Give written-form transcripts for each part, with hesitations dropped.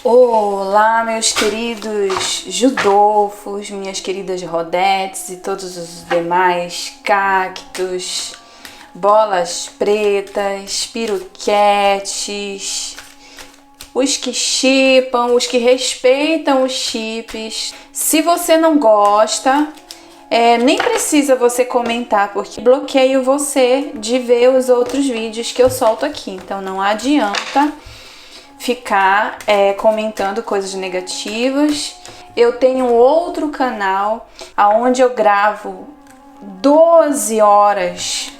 Olá, meus queridos judolfos, minhas queridas rodetes e todos os demais cactos, bolas pretas, piroquetes, os que chipam, os que respeitam os chips. Se você não gosta, nem precisa você comentar, porque bloqueio você de ver os outros vídeos que eu solto aqui. Então não adianta ficar comentando coisas negativas. Eu tenho outro canal onde eu gravo 12 horas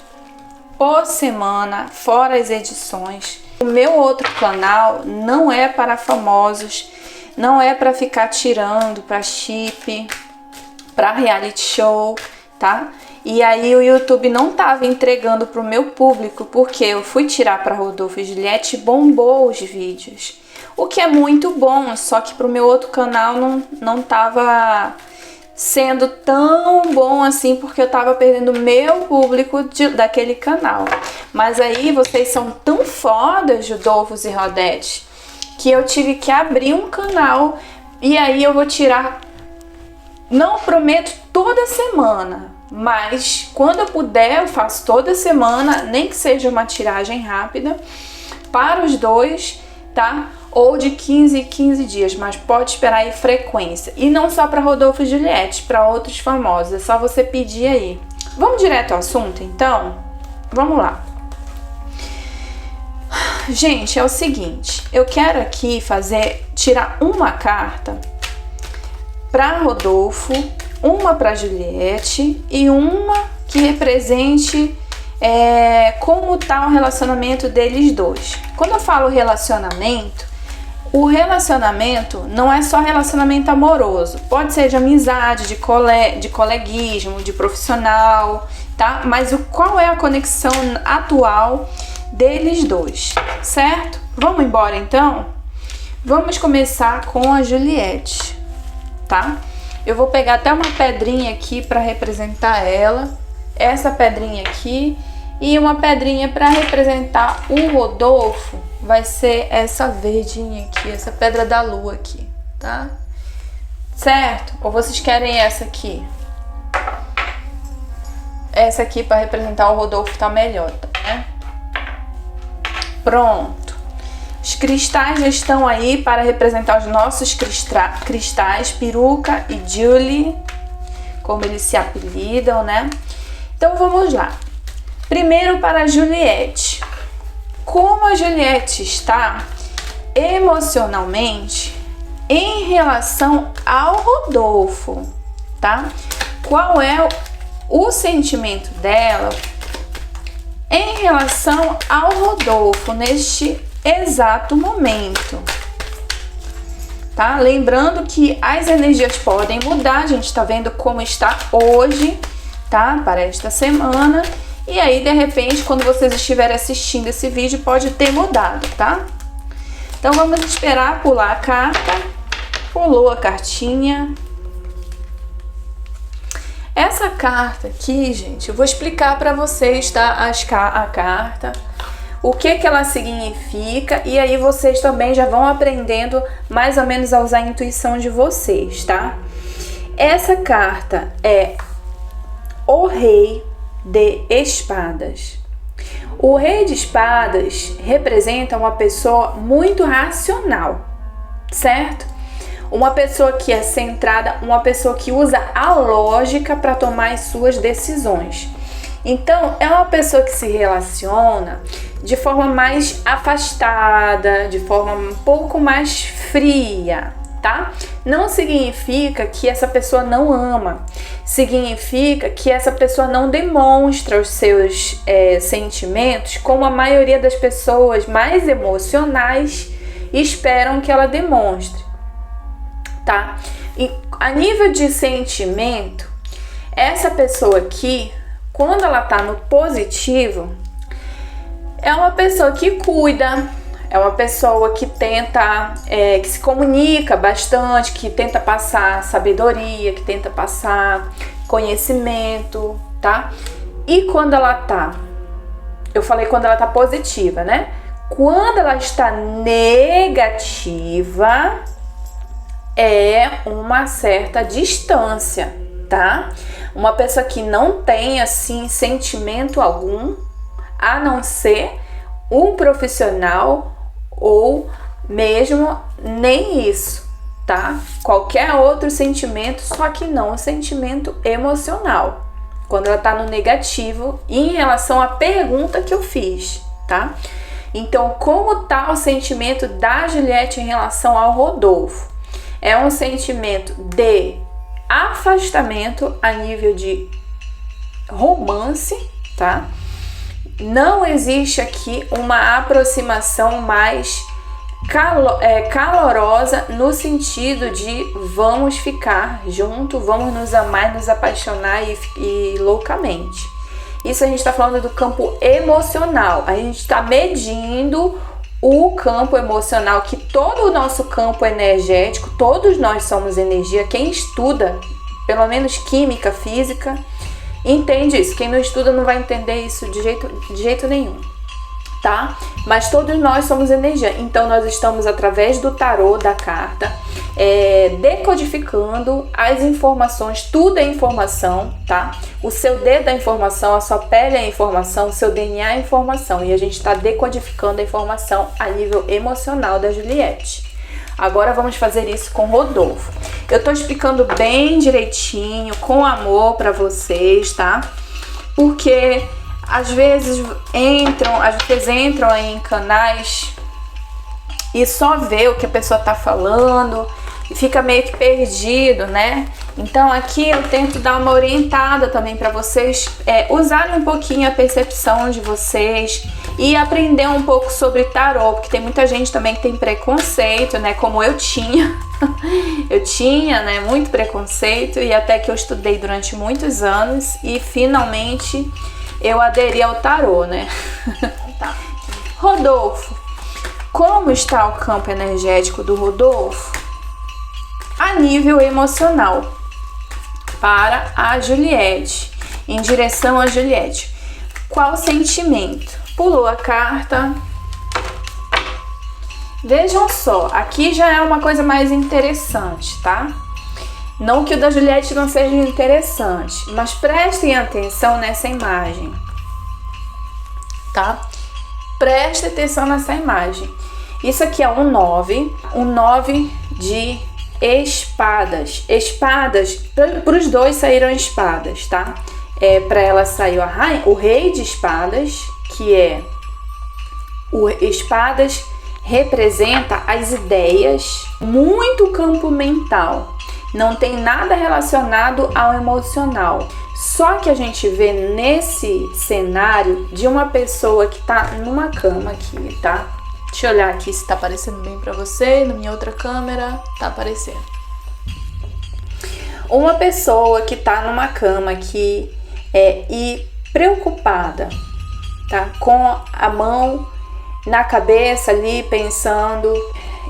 por semana, fora as edições. O meu outro canal não é para famosos, não é para ficar tirando para chip, para reality show, tá? E aí o YouTube não estava entregando pro meu público, porque eu fui tirar para Rodolfo e Juliette e bombou os vídeos. O que é muito bom, só que pro meu outro canal não tava sendo tão bom assim, porque eu tava perdendo meu público daquele canal. Mas aí vocês são tão fodas, Judolfos e Rodete, que eu tive que abrir um canal e aí eu vou tirar, não prometo toda semana, mas quando eu puder eu faço toda semana, nem que seja uma tiragem rápida para os dois, tá? Ou de 15 em 15 dias, mas pode esperar aí frequência. E não só para Rodolfo e Juliette, para outros famosos, é só você pedir aí. Vamos direto ao assunto, então? Vamos lá. Gente, é o seguinte, eu quero aqui tirar uma carta para Rodolfo, uma para Juliette e uma que represente como está o relacionamento deles dois. Quando eu falo relacionamento, o relacionamento não é só relacionamento amoroso, pode ser de amizade, de coleguismo, de profissional, tá? Mas qual é a conexão atual deles dois, certo? Vamos embora então? Vamos começar com a Juliette, tá? Eu vou pegar até uma pedrinha aqui para representar ela, essa pedrinha aqui, e uma pedrinha para representar o Rodolfo, vai ser essa verdinha aqui, essa pedra da lua aqui, tá? Certo? Ou vocês querem essa aqui? Essa aqui para representar o Rodolfo tá melhor, né? Pronto. Os cristais já estão aí para representar os nossos cristais, Peruca e Julie, como eles se apelidam, né? Então vamos lá. Primeiro para a Juliette. Como a Juliette está emocionalmente em relação ao Rodolfo, tá? Qual é o sentimento dela em relação ao Rodolfo neste exato momento, tá? Lembrando que as energias podem mudar, a gente tá vendo como está hoje, tá? Para esta semana, e aí de repente quando vocês estiverem assistindo esse vídeo pode ter mudado, tá? Então vamos esperar pular a carta. Pulou a cartinha. Essa carta aqui, gente, eu vou explicar para vocês, tá? A carta, o que ela significa, e aí vocês também já vão aprendendo mais ou menos a usar a intuição de vocês, tá? Essa carta é o Rei de Espadas. O Rei de Espadas representa uma pessoa muito racional, certo? Uma pessoa que é centrada, uma pessoa que usa a lógica para tomar as suas decisões. Então, é uma pessoa que se relaciona de forma mais afastada, de forma um pouco mais fria, tá? Não significa que essa pessoa não ama, significa que essa pessoa não demonstra os seus sentimentos como a maioria das pessoas mais emocionais esperam que ela demonstre, tá? E a nível de sentimento, essa pessoa aqui, quando ela tá no positivo, é uma pessoa que cuida, é uma pessoa que tenta, que se comunica bastante, que tenta passar sabedoria, que tenta passar conhecimento, tá? E quando ela tá, eu falei quando ela tá positiva, né? Quando ela está negativa, é uma certa distância, tá? Uma pessoa que não tem, assim, sentimento algum, a não ser um profissional ou mesmo nem isso, tá? Qualquer outro sentimento, só que não o sentimento emocional. Quando ela tá no negativo em relação à pergunta que eu fiz, tá? Então, como tá o sentimento da Juliette em relação ao Rodolfo? É um sentimento de afastamento a nível de romance, tá? Não existe aqui uma aproximação mais calorosa no sentido de vamos ficar junto, vamos nos amar, nos apaixonar e loucamente. Isso a gente está falando do campo emocional. A gente está medindo o campo emocional, que todo o nosso campo energético, todos nós somos energia. Quem estuda, pelo menos química, física, entende isso. Quem não estuda não vai entender isso de jeito nenhum, tá? Mas todos nós somos energia. Então nós estamos, através do tarô, da carta, decodificando as informações. Tudo é informação, tá? O seu dedo é informação, a sua pele é informação, o seu DNA é informação. E a gente está decodificando a informação a nível emocional da Juliette. Agora vamos fazer isso com Rodolfo. Eu tô explicando bem direitinho, com amor para vocês, tá? Porque às vezes entram em canais e só vê o que a pessoa tá falando e fica meio que perdido, né? Então aqui eu tento dar uma orientada também para vocês usarem um pouquinho a percepção de vocês e aprender um pouco sobre tarô, porque tem muita gente também que tem preconceito, né? Como eu tinha. Eu tinha, né, muito preconceito, e até que eu estudei durante muitos anos e finalmente eu aderi ao tarô, né? Tá. Rodolfo, como está o campo energético do Rodolfo? A nível emocional, para a Juliette, em direção a Juliette. Qual sentimento? Pulou a carta. Vejam só, aqui já é uma coisa mais interessante, tá? Não que o da Juliette não seja interessante, mas prestem atenção nessa imagem, tá? Preste atenção nessa imagem. Isso aqui é um 9 de espadas. Espadas, para os dois saíram espadas, tá? Para ela saiu o rei de espadas, que é o espadas representa as ideias, muito campo mental. Não tem nada relacionado ao emocional. Só que a gente vê nesse cenário de uma pessoa que tá numa cama aqui, tá? Deixa eu olhar aqui se tá aparecendo bem pra você. Na minha outra câmera tá aparecendo. Uma pessoa que tá numa cama aqui e preocupada, tá? Com a mão na cabeça ali, pensando.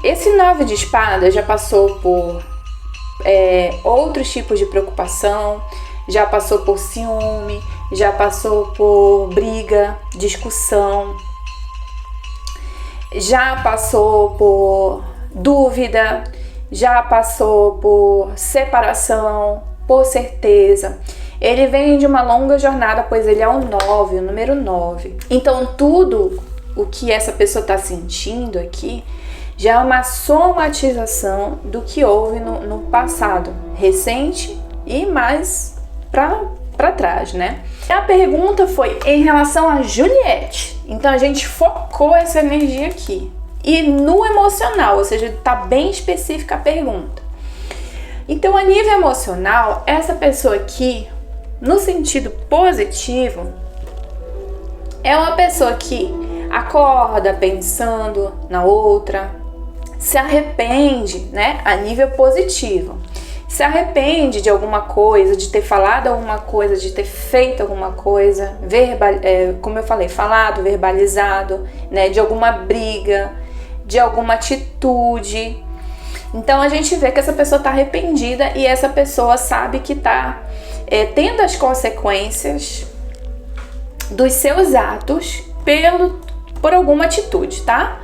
Esse 9 de espadas já passou por outros tipos de preocupação, já passou por ciúme, já passou por briga, discussão, já passou por dúvida, já passou por separação, por certeza. Ele vem de uma longa jornada, pois ele é o 9, o número 9. Então tudo o que essa pessoa está sentindo aqui já é uma somatização do que houve no passado recente e mais para trás, né? A pergunta foi em relação a Juliette. Então a gente focou essa energia aqui. E no emocional, ou seja, está bem específica a pergunta. Então, a nível emocional, essa pessoa aqui, no sentido positivo, é uma pessoa que acorda pensando na outra, se arrepende, né, a nível positivo. Se arrepende de alguma coisa, de ter falado alguma coisa, de ter feito alguma coisa, como eu falei, falado, verbalizado, né, de alguma briga, de alguma atitude. Então a gente vê que essa pessoa está arrependida e essa pessoa sabe que está tendo as consequências dos seus atos por alguma atitude, tá?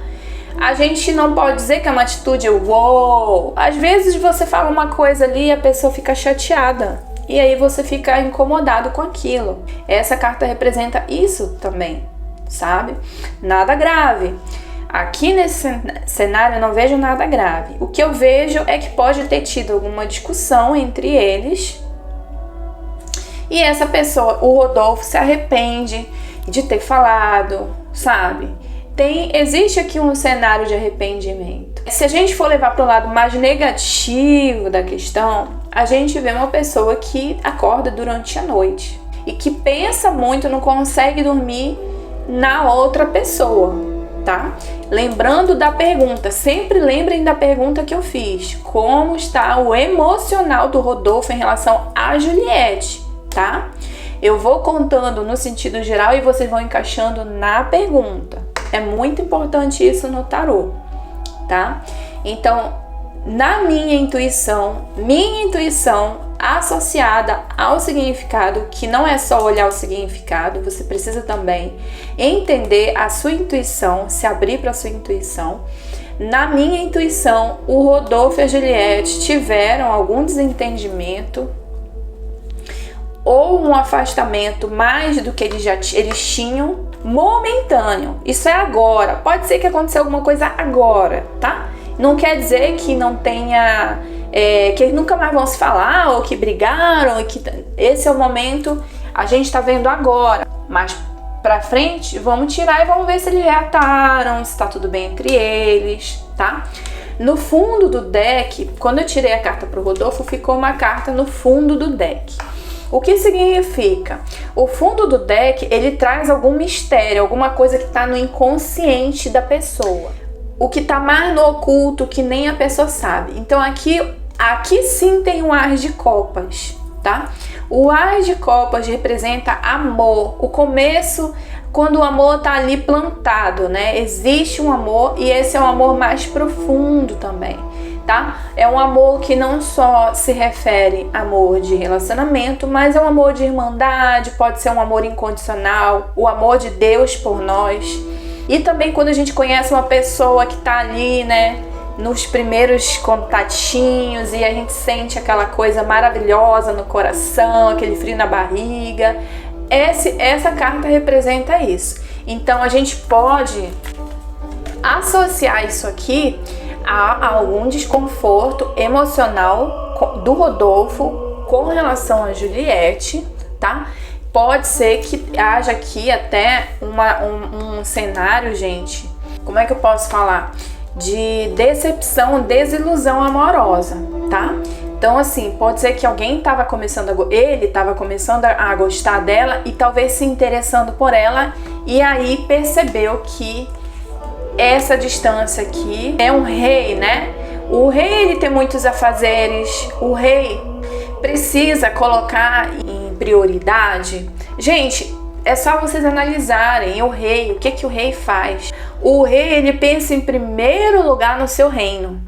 A gente não pode dizer que é uma atitude uou. Às vezes você fala uma coisa ali e a pessoa fica chateada. E aí você fica incomodado com aquilo. Essa carta representa isso também, sabe? Nada grave. Aqui nesse cenário eu não vejo nada grave. O que eu vejo é que pode ter tido alguma discussão entre eles. E essa pessoa, o Rodolfo, se arrepende de ter falado, sabe? Existe aqui um cenário de arrependimento. Se a gente for levar para o lado mais negativo da questão, a gente vê uma pessoa que acorda durante a noite e que pensa muito, não consegue dormir na outra pessoa, tá? Lembrando da pergunta, sempre lembrem da pergunta que eu fiz. Como está o emocional do Rodolfo em relação a Juliette, tá? Eu vou contando no sentido geral e vocês vão encaixando na pergunta. É muito importante isso no tarô, tá? Então, na minha intuição associada ao significado, que não é só olhar o significado, você precisa também entender a sua intuição, se abrir para a sua intuição. Na minha intuição, o Rodolfo e a Juliette tiveram algum desentendimento ou um afastamento mais do que eles tinham, momentâneo. Isso é agora. Pode ser que aconteceu alguma coisa agora, tá? Não quer dizer que não tenha... que eles nunca mais vão se falar, ou que brigaram, e que esse é o momento, a gente tá vendo agora. Mas pra frente, vamos tirar e vamos ver se eles reataram, se tá tudo bem entre eles, tá? No fundo do deck, quando eu tirei a carta pro Rodolfo, ficou uma carta no fundo do deck. O que significa? O fundo do deck, ele traz algum mistério, alguma coisa que está no inconsciente da pessoa. O que está mais no oculto, que nem a pessoa sabe. Então aqui sim tem um As de Copas, tá? O As de Copas representa amor, o começo, quando o amor está ali plantado, né? Existe um amor e esse é um amor mais profundo também. Tá? É um amor que não só se refere a amor de relacionamento, mas é um amor de irmandade, pode ser um amor incondicional, o amor de Deus por nós. E também quando a gente conhece uma pessoa que tá ali, né, nos primeiros contatinhos e a gente sente aquela coisa maravilhosa no coração, aquele frio na barriga, essa carta representa isso. Então a gente pode associar isso aqui há algum desconforto emocional do Rodolfo com relação a Juliette, tá? Pode ser que haja aqui até um cenário, gente, como é que eu posso falar? De decepção, desilusão amorosa, tá? Então, assim, pode ser que alguém estava começando a gostar dela e talvez se interessando por ela e aí percebeu que essa distância aqui é um rei, né? O rei, ele tem muitos afazeres, o rei precisa colocar em prioridade. Gente, é só vocês analisarem o rei, o que o rei faz. O rei, ele pensa em primeiro lugar no seu reino,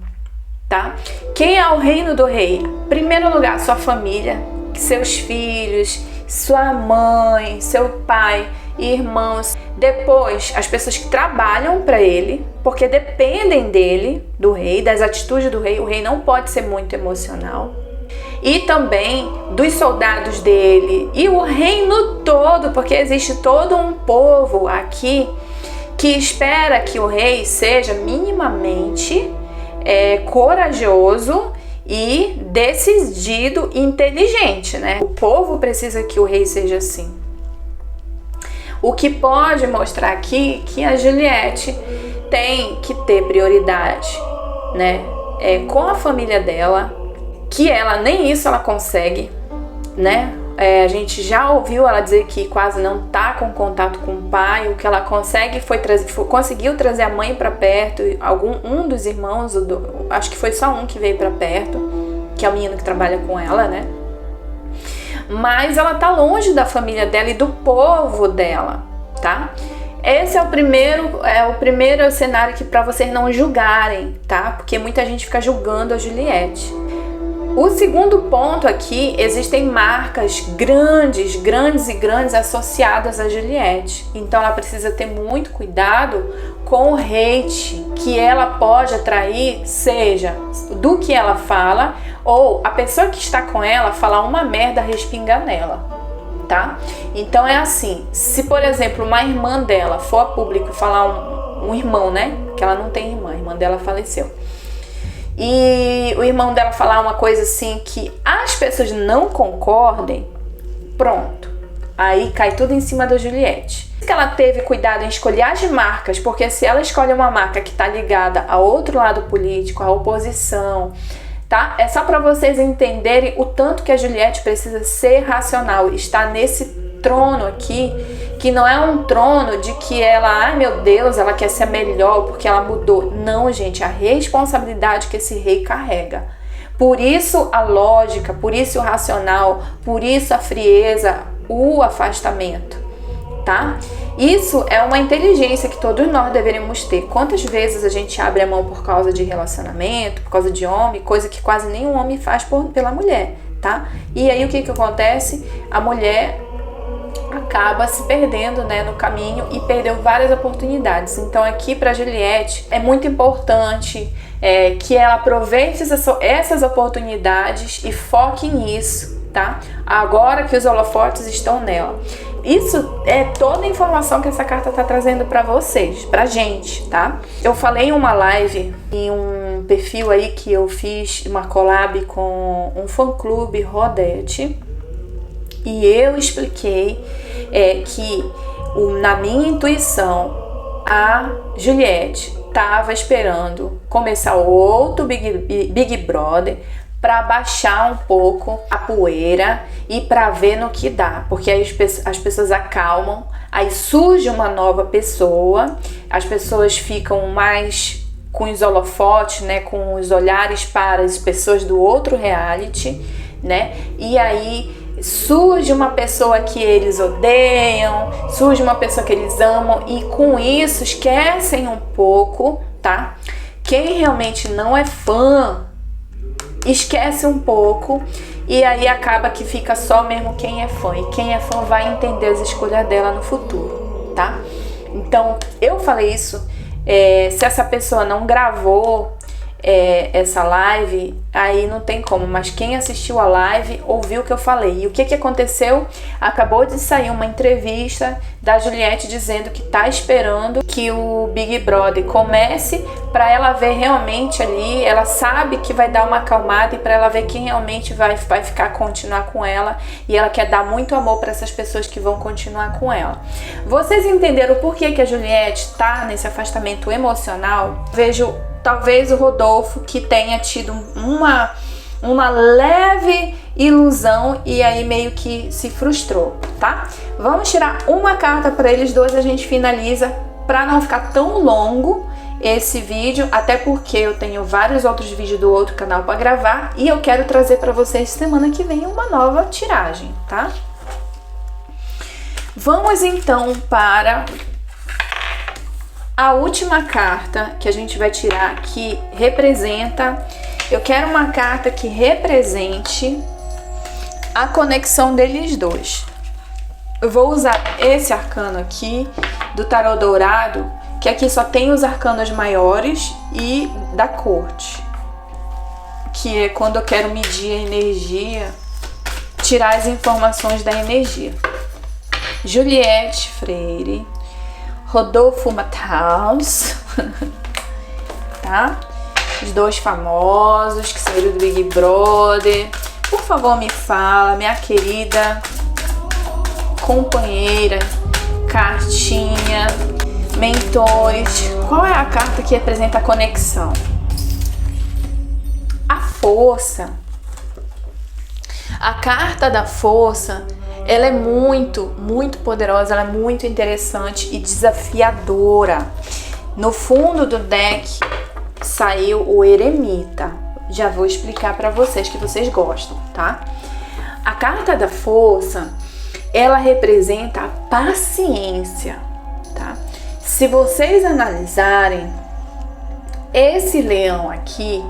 tá? Quem é o reino do rei? Primeiro lugar, sua família, seus filhos, sua mãe, seu pai, irmãos. Depois, as pessoas que trabalham para ele, porque dependem dele, do rei, das atitudes do rei. O rei não pode ser muito emocional. E também dos soldados dele e o reino todo, porque existe todo um povo aqui que espera que o rei seja minimamente corajoso e decidido e inteligente, né? O povo precisa que o rei seja assim. O que pode mostrar aqui que a Juliette tem que ter prioridade, né? Com a família dela, que ela nem isso ela consegue, né? A gente já ouviu ela dizer que quase não tá com contato com o pai. O que ela consegue conseguiu trazer a mãe para perto, um dos irmãos, acho que foi só um que veio para perto, que é o menino que trabalha com ela, né? Mas ela tá longe da família dela e do povo dela, tá? Esse é o primeiro cenário que para vocês não julgarem, tá? Porque muita gente fica julgando a Juliette. O segundo ponto aqui, existem marcas grandes associadas a Juliette. Então ela precisa ter muito cuidado com o hate que ela pode atrair, seja do que ela fala, ou a pessoa que está com ela falar uma merda respingar nela, tá? Então é assim, se por exemplo uma irmã dela for a público falar um irmão, né? Que ela não tem irmã, a irmã dela faleceu. E o irmão dela falar uma coisa assim que as pessoas não concordem, pronto. Aí cai tudo em cima da Juliette. Que ela teve cuidado em escolher as marcas, porque se ela escolhe uma marca que está ligada a outro lado político, à oposição, tá? É só para vocês entenderem o tanto que a Juliette precisa ser racional, está nesse trono aqui, que não é um trono de que ela, ai meu Deus, ela quer ser melhor porque ela mudou. Não, gente, a responsabilidade que esse rei carrega. Por isso a lógica, por isso o racional, por isso a frieza, o afastamento, tá? Isso é uma inteligência que todos nós deveríamos ter. Quantas vezes a gente abre a mão por causa de relacionamento, por causa de homem, coisa que quase nenhum homem faz pela mulher, tá? E aí o que acontece? A mulher acaba se perdendo, né, no caminho e perdeu várias oportunidades. Então aqui para Juliette é muito importante que ela aproveite essas oportunidades e foque nisso, tá? Agora que os holofotes estão nela. Isso é toda a informação que essa carta tá trazendo para vocês, pra gente, tá? Eu falei em uma live, em um perfil aí que eu fiz uma collab com um fã-clube Rodete, e eu expliquei que na minha intuição a Juliette estava esperando começar outro Big Brother para baixar um pouco a poeira e para ver no que dá, porque aí as pessoas acalmam, aí surge uma nova pessoa, as pessoas ficam mais com os holofotes, né, com os olhares para as pessoas do outro reality, né, e aí surge uma pessoa que eles odeiam, surge uma pessoa que eles amam e com isso esquecem um pouco, tá? Quem realmente não é fã esquece um pouco e aí acaba que fica só mesmo quem é fã, e quem é fã vai entender as escolhas dela no futuro, tá? Então eu falei isso, se essa pessoa não gravou essa live, aí não tem como, mas quem assistiu a live ouviu o que eu falei. E o que aconteceu? Acabou de sair uma entrevista da Juliette dizendo que tá esperando que o Big Brother comece para ela ver realmente ali, ela sabe que vai dar uma acalmada e para ela ver quem realmente vai continuar com ela, e ela quer dar muito amor para essas pessoas que vão continuar com ela. Vocês entenderam por que a Juliette tá nesse afastamento emocional? Vejo talvez o Rodolfo que tenha tido uma leve ilusão e aí meio que se frustrou, tá? Vamos tirar uma carta para eles dois, a gente finaliza para não ficar tão longo esse vídeo, até porque eu tenho vários outros vídeos do outro canal para gravar e eu quero trazer para vocês semana que vem uma nova tiragem, tá? Vamos então para a última carta que a gente vai tirar, que representa... Eu quero uma carta que represente a conexão deles dois. Eu vou usar esse arcano aqui, do tarô dourado, que aqui só tem os arcanos maiores e da corte. Que é quando eu quero medir a energia, tirar as informações da energia. Juliette Freire, Rodolfo Matheus, tá? Os dois famosos que saíram do Big Brother. Por favor, me fala, minha querida companheira, cartinha, mentores. Qual é a carta que representa a conexão? A força. A carta da força, ela é muito, muito poderosa, ela é muito interessante e desafiadora. No fundo do deck saiu o Eremita. Já vou explicar para vocês que vocês gostam, tá? A carta da força, ela representa a paciência, tá? Se vocês analisarem esse leão aqui,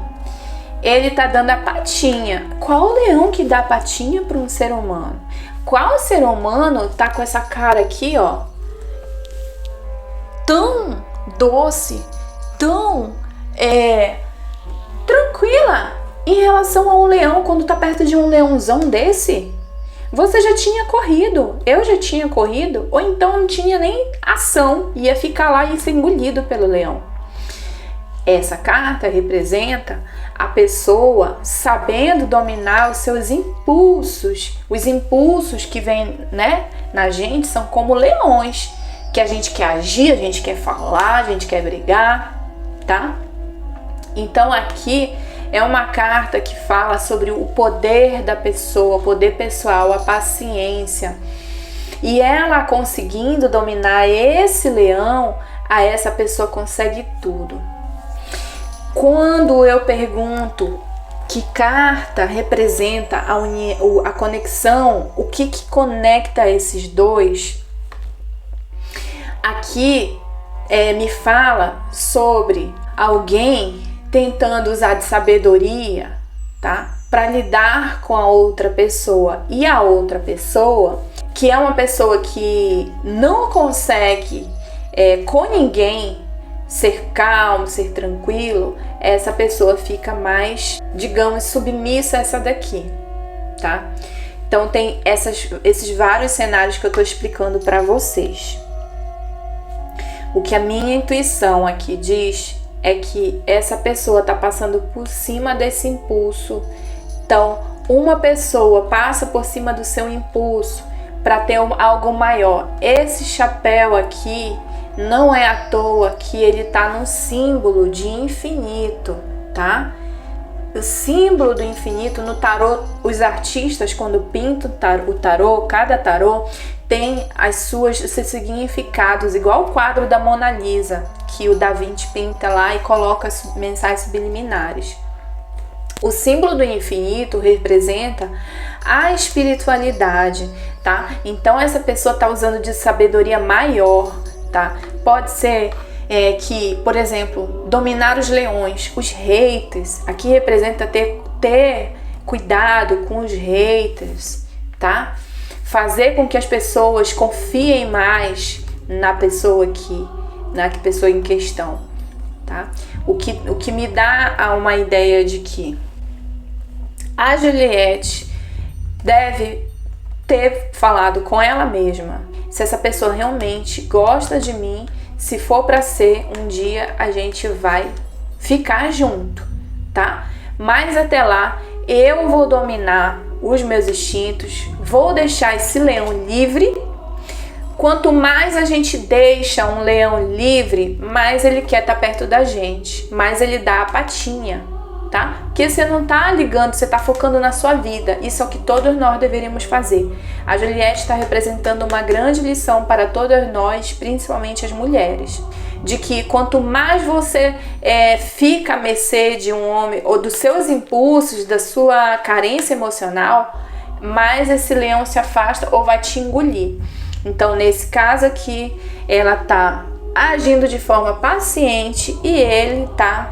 ele tá dando a patinha. Qual leão que dá a patinha para um ser humano? Qual ser humano tá com essa cara aqui, ó, tão doce, tão tranquila em relação a um leão quando tá perto de um leãozão desse? Você já tinha corrido, eu já tinha corrido, ou então não tinha nem ação, ia ficar lá e ser engolido pelo leão. Essa carta representa a pessoa sabendo dominar os seus impulsos. Os impulsos que vêm, né, na gente são como leões, que a gente quer agir, a gente quer falar, a gente quer brigar, tá? Então aqui é uma carta que fala sobre o poder da pessoa, o poder pessoal, a paciência. E ela conseguindo dominar esse leão, a essa pessoa consegue tudo. Quando eu pergunto que carta representa a conexão, o que conecta esses dois, aqui me fala sobre alguém tentando usar de sabedoria, tá? Para lidar com a outra pessoa. E a outra pessoa, que é uma pessoa que não consegue com ninguém ser calmo, ser tranquilo, essa pessoa fica mais, digamos, submissa a essa daqui, tá? Então tem esses vários cenários que eu tô explicando para vocês. O que a minha intuição aqui diz é que essa pessoa tá passando por cima desse impulso. Então, uma pessoa passa por cima do seu impulso para ter algo maior. Esse chapéu aqui não é à toa que ele tá no símbolo de infinito, tá? O símbolo do infinito no tarô, os artistas quando pintam o tarô, cada tarô tem seus significados, igual o quadro da Mona Lisa, que o Da Vinci pinta lá e coloca as mensagens subliminares. O símbolo do infinito representa a espiritualidade, tá? Então essa pessoa tá usando de sabedoria maior, tá? Pode ser que, por exemplo, dominar os leões, os haters. Aqui representa ter cuidado com os haters, tá? Fazer com que as pessoas confiem mais na pessoa pessoa em questão, tá? O que me dá uma ideia de que a Juliette deve ter falado com ela mesma. Se essa pessoa realmente gosta de mim, se for para ser, um dia a gente vai ficar junto, tá? Mas até lá, eu vou dominar os meus instintos, vou deixar esse leão livre. Quanto mais a gente deixa um leão livre, mais ele quer estar perto da gente, mais ele dá a patinha, tá? Porque você não tá ligando, você tá focando na sua vida. Isso é o que todos nós deveríamos fazer. A Juliette está representando uma grande lição para todas nós, principalmente as mulheres, de que quanto mais você fica à mercê de um homem ou dos seus impulsos, da sua carência emocional, mais esse leão se afasta ou vai te engolir. Então, nesse caso aqui, ela tá agindo de forma paciente e ele tá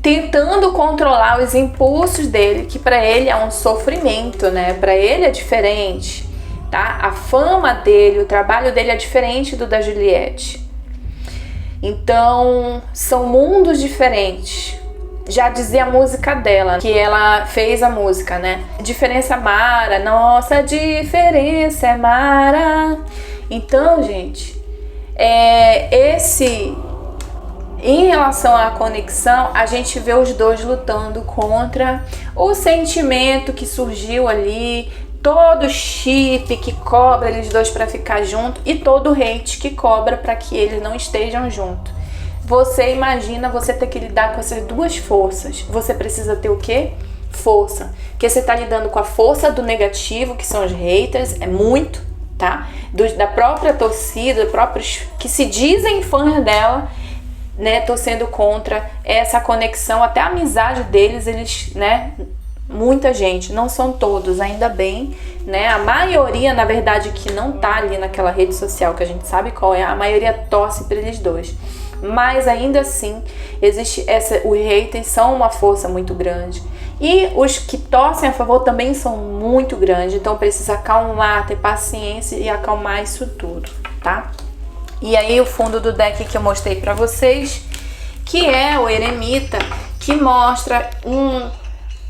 tentando controlar os impulsos dele, que para ele é um sofrimento, né? Para ele é diferente, tá? A fama dele, o trabalho dele é diferente do da Juliette. Então, são mundos diferentes. Já dizia a música dela, que ela fez a música, né? Diferença Mara, nossa diferença é Mara. Então, gente, em relação à conexão, a gente vê os dois lutando contra o sentimento que surgiu ali, todo chip que cobra eles dois para ficar junto e todo hate que cobra para que eles não estejam juntos. Você imagina você ter que lidar com essas duas forças. Você precisa ter o quê? Força. Porque você tá lidando com a força do negativo, que são os haters, é muito, tá? Da própria torcida, próprios que se dizem fãs dela, né, torcendo contra essa conexão, até a amizade deles, eles, né, muita gente, não são todos, ainda bem, né, a maioria, na verdade, que não tá ali naquela rede social, que a gente sabe qual é, a maioria torce para eles dois. mas ainda assim existe os haters são uma força muito grande. E os que torcem a favor também são muito grandes, então precisa acalmar, ter paciência e acalmar isso tudo, tá? E aí o fundo do deck que eu mostrei pra vocês, que é o Eremita, que mostra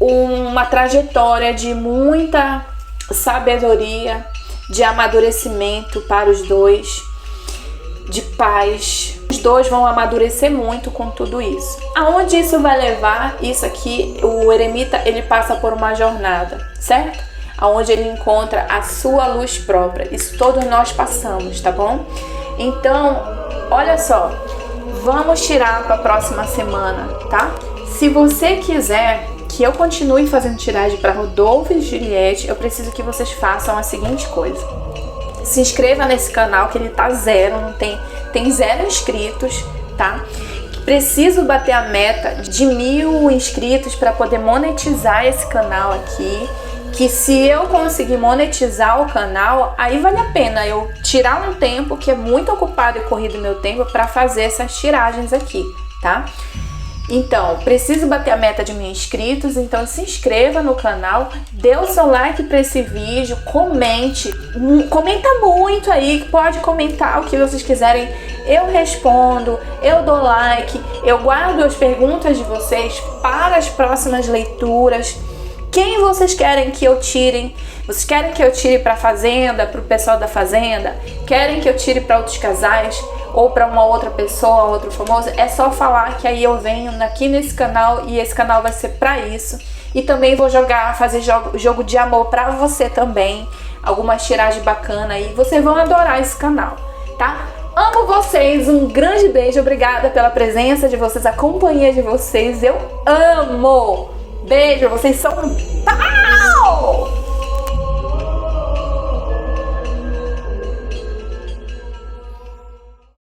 uma trajetória de muita sabedoria, de amadurecimento para os dois, de paz. Os dois vão amadurecer muito com tudo isso. Aonde isso vai levar? Isso aqui, o Eremita, ele passa por uma jornada, certo? Aonde ele encontra a sua luz própria. Isso todos nós passamos, tá bom? Então, olha só, vamos tirar para a próxima semana, tá? Se você quiser que eu continue fazendo tiragem para Rodolfo e Juliette, eu preciso que vocês façam a seguinte coisa. Se inscreva nesse canal, que ele tá zero, tem 0 inscritos, tá? Preciso bater a meta de 1000 inscritos para poder monetizar esse canal aqui. Que se eu conseguir monetizar o canal, aí vale a pena eu tirar um tempo, que é muito ocupado e corrido meu tempo, para fazer essas tiragens aqui, tá? Então, preciso bater a meta de 1000 inscritos, então se inscreva no canal, dê o seu like para esse vídeo, comente, comenta muito aí, pode comentar o que vocês quiserem, eu respondo, eu dou like, eu guardo as perguntas de vocês para as próximas leituras. Quem vocês querem que eu tire? Vocês querem que eu tire para a Fazenda, para o pessoal da Fazenda? Querem que eu tire para outros casais? Ou para uma outra pessoa, outro famoso? É só falar que aí eu venho aqui nesse canal e esse canal vai ser para isso. E também vou fazer jogo de amor para você também. Algumas tiragens bacanas aí. Vocês vão adorar esse canal, tá? Amo vocês, um grande beijo. Obrigada pela presença de vocês, a companhia de vocês. Eu amo! Beijo, vocês são um pau!